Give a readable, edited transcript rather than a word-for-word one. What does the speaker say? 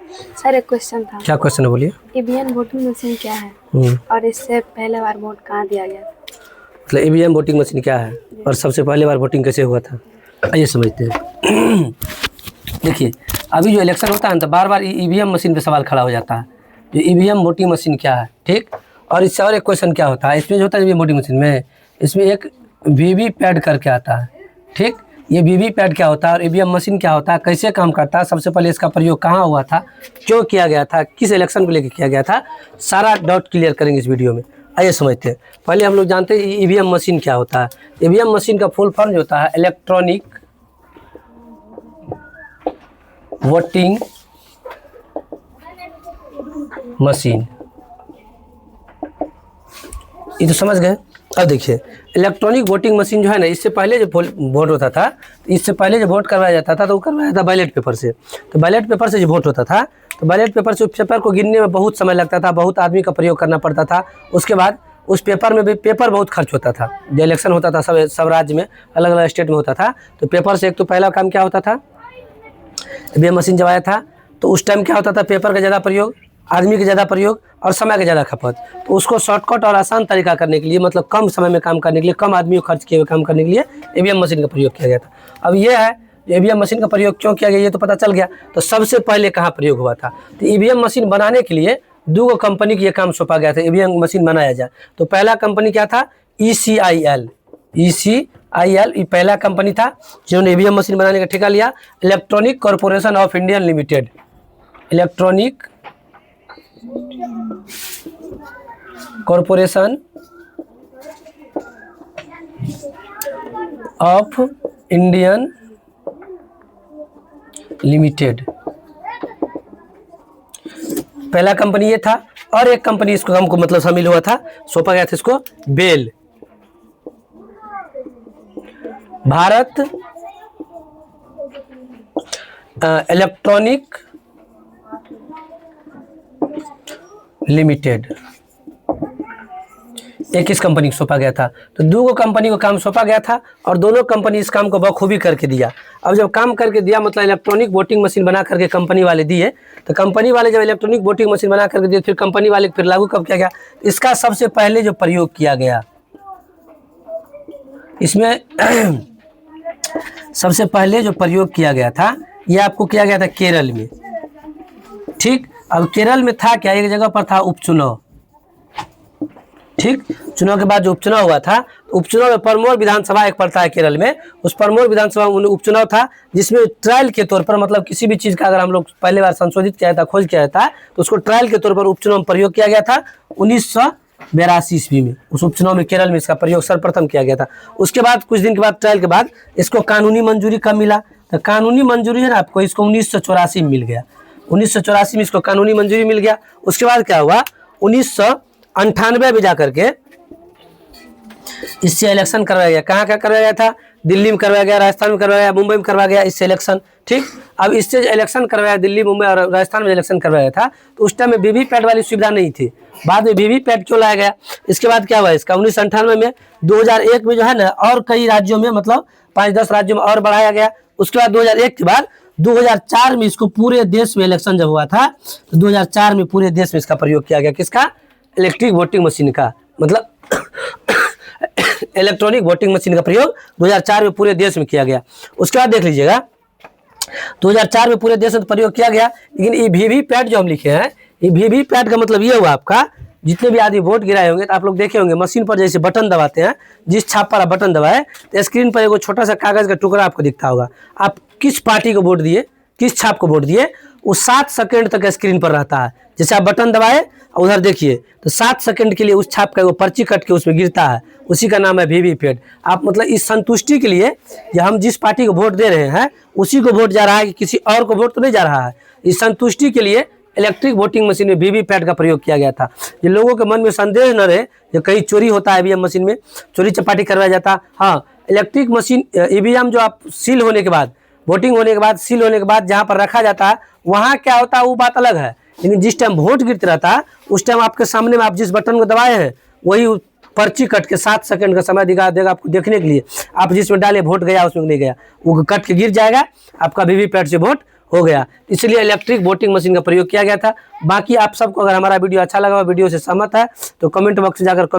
Sir एक question था। क्या क्वेश्चन है, बोलिए। ईवीएम वोटिंग मशीन क्या है और इससे पहले बार वोट कहाँ दिया गया? मतलब ईवीएम वोटिंग मशीन क्या है और सबसे पहले बार वोटिंग कैसे हुआ था, आइए समझते हैं। देखिए, अभी जो इलेक्शन होता है ना तो बार बार ईवीएम मशीन पे सवाल खड़ा हो जाता है, जो ईवीएम वोटिंग मशीन क्या है, ठीक। और इससे और एक क्वेश्चन क्या होता है, इसमें जो होता है ईवीएम वोटिंग मशीन में, इसमें एक वीवीपैट करके आता है, ठीक। ये वीवीपैट क्या होता है और ईवीएम मशीन क्या होता है, कैसे काम करता है, सबसे पहले इसका प्रयोग कहाँ हुआ था, क्यों किया गया था, किस इलेक्शन को लेकर किया गया था, सारा डाउट क्लियर करेंगे इस वीडियो में। आइए समझते हैं। पहले हम लोग जानते हैं ईवीएम मशीन क्या होता है। ईवीएम मशीन का फुल फॉर्म जो होता है इलेक्ट्रॉनिक वोटिंग मशीन। ये तो समझ गए। अब देखिए, इलेक्ट्रॉनिक वोटिंग मशीन जो है ना, इससे पहले जो वोट होता था, इससे पहले जो वोट करवाया जाता था तो वो करवाया था बैलेट पेपर से। तो बैलेट पेपर से जो वोट होता था तो बैलेट पेपर से उस पेपर को गिनने में बहुत समय लगता था, बहुत आदमी का प्रयोग करना पड़ता था। उसके बाद उस पेपर में भी पेपर बहुत खर्च होता था। जो इलेक्शन होता था सब राज्य में, अलग अलग स्टेट में होता था, तो पेपर से एक तो पहला काम क्या होता था, ईवीएम मशीन जब आया था तो उस टाइम क्या होता था, पेपर का ज़्यादा प्रयोग, आदमी का ज़्यादा प्रयोग और समय का ज़्यादा खपत। तो उसको शॉर्टकट और आसान तरीका करने के लिए, मतलब कम समय में काम करने के लिए, कम आदमी को खर्च किए हुए काम करने के लिए ईवीएम मशीन का प्रयोग किया गया था। अब ये है ईवीएम मशीन का प्रयोग क्यों किया गया, ये तो पता चल गया। तो सबसे पहले कहाँ प्रयोग हुआ था, तो ईवीएम मशीन बनाने के लिए दो कंपनी को ये काम सौंपा गया था, ईवीएम मशीन बनाया जाए। तो पहला कंपनी क्या था, ECIL। ये पहला कंपनी था जिन्होंने ईवीएम मशीन बनाने का ठेका लिया। Electronic corporation of India limited, electronic corporation of Indian limited, पहला कंपनी ये था। और एक कंपनी इसको हमको मतलब शामिल हुआ था, सौंपा गया था इसको, बेल, भारत इलेक्ट्रॉनिक लिमिटेड, एक इस कंपनी को सौंपा गया था। तो दो कंपनी को काम सौंपा गया था और दोनों कंपनी इस काम को बखूबी करके दिया। अब जब काम करके दिया, मतलब इलेक्ट्रॉनिक वोटिंग मशीन बना करके कंपनी वाले दिए, तो कंपनी वाले जब इलेक्ट्रॉनिक वोटिंग मशीन बना करके दिए, फिर कंपनी वाले फिर लागू कब किया गया, इसका सबसे पहले जो प्रयोग किया गया, इसमें सबसे पहले जो प्रयोग किया गया था, यह आपको किया गया था केरल में, ठीक। अब केरल में था क्या, एक जगह पर था उपचुनाव, ठीक। चुनाव के बाद जो उपचुनाव हुआ था, तो उपचुनाव में परमोर विधानसभा एक पड़ता है केरल में, उस परमोर विधानसभा में उपचुनाव था, जिसमें ट्रायल के तौर पर, मतलब किसी भी चीज़ का अगर हम लोग पहले बार संशोधित किया था, खोज किया था, तो उसको ट्रायल के तौर पर उपचुनाव में प्रयोग किया गया था 1982 ईस्वी में। उस उपचुनाव में केरल में इसका प्रयोग सर्वप्रथम किया गया था। उसके बाद कुछ दिन के बाद, ट्रायल के बाद, इसको कानूनी मंजूरी कब मिला, तो कानूनी मंजूरी है ना आपको, इसको 1984 में मिल गया। 1984 में इसको कानूनी मंजूरी मिल गया। उसके बाद क्या हुआ, 1998 में जाकर के इससे इलेक्शन करवाया गया। कहाँ करवाया गया था, दिल्ली में करवाया गया, राजस्थान में करवाया गया, मुंबई में करवाया गया इससे इलेक्शन, ठीक। अब इससे इलेक्शन करवाया, दिल्ली, मुंबई और राजस्थान में इलेक्शन करवाया था, तो उस टाइम में वीवीपैट वाली सुविधा नहीं थी। बाद में वीवीपैट क्यों लाया गया, इसके बाद क्या हुआ, इसका 1998 में, 2001 में जो है ना, और कई राज्यों में, मतलब 5-10 राज्यों में और बढ़ाया गया। उसके बाद 2001 के बाद 2004 में इसको पूरे देश में इलेक्शन जब हुआ था, तो 2004 में पूरे देश में इसका प्रयोग किया गया, किसका, इलेक्ट्रिक वोटिंग मशीन का, मतलब इलेक्ट्रॉनिक वोटिंग मशीन का प्रयोग 2004 में पूरे देश में किया गया। उसके बाद देख लीजिएगा, 2004 में पूरे देश में प्रयोग किया गया। लेकिन ये वीवीपैट जो हम लिखे हैं, ये वीवीपैट का मतलब ये हुआ, आपका जितने भी आदमी वोट गिराए होंगे, तो आप लोग देखे होंगे मशीन पर जैसे बटन दबाते हैं, जिस छाप पर बटन दबाए तो स्क्रीन पर एक छोटा सा कागज का टुकड़ा आपको दिखता होगा। आप किस पार्टी को वोट दिए, किस छाप को वोट दिए, वो 7 सेकंड तक स्क्रीन पर रहता है। जैसे आप बटन दबाए, उधर देखिए, तो 7 सेकंड के लिए उस छाप का वो पर्ची कट के उसमें गिरता है, उसी का नाम है वीवीपैट। आप मतलब इस संतुष्टि के लिए, या हम जिस पार्टी को वोट दे रहे हैं उसी को वोट जा रहा है, कि किसी और को वोट तो नहीं जा रहा है, इस संतुष्टि के लिए इलेक्ट्रिक वोटिंग मशीन में वीवीपैट का प्रयोग किया गया था। ये लोगों के मन में संदेह न रहे जो कहीं चोरी होता है ईवीएम मशीन में, चोरी चपाटी करवाया जाता। हाँ, इलेक्ट्रिक मशीन ईवीएम जो आप सील होने के बाद, वोटिंग होने के बाद, सील होने के बाद जहाँ पर रखा जाता है, वहाँ क्या होता है वो बात अलग है। लेकिन जिस टाइम वोट गिरते रहता है, उस टाइम आपके सामने में आप जिस बटन को दबाए हैं, वही पर्ची कट के 7 सेकंड का समय दिखा देगा आपको देखने के लिए। आप जिसमें डाले वोट गया उसमें नहीं गया, वो कट के गिर जाएगा, आपका वीवीपैट से वोट हो गया। इसलिए इलेक्ट्रिक वोटिंग मशीन का प्रयोग किया गया था। बाकी आप सबको अगर हमारा वीडियो अच्छा लगा, वीडियो से सहमत है तो कमेंट बॉक्स में जाकर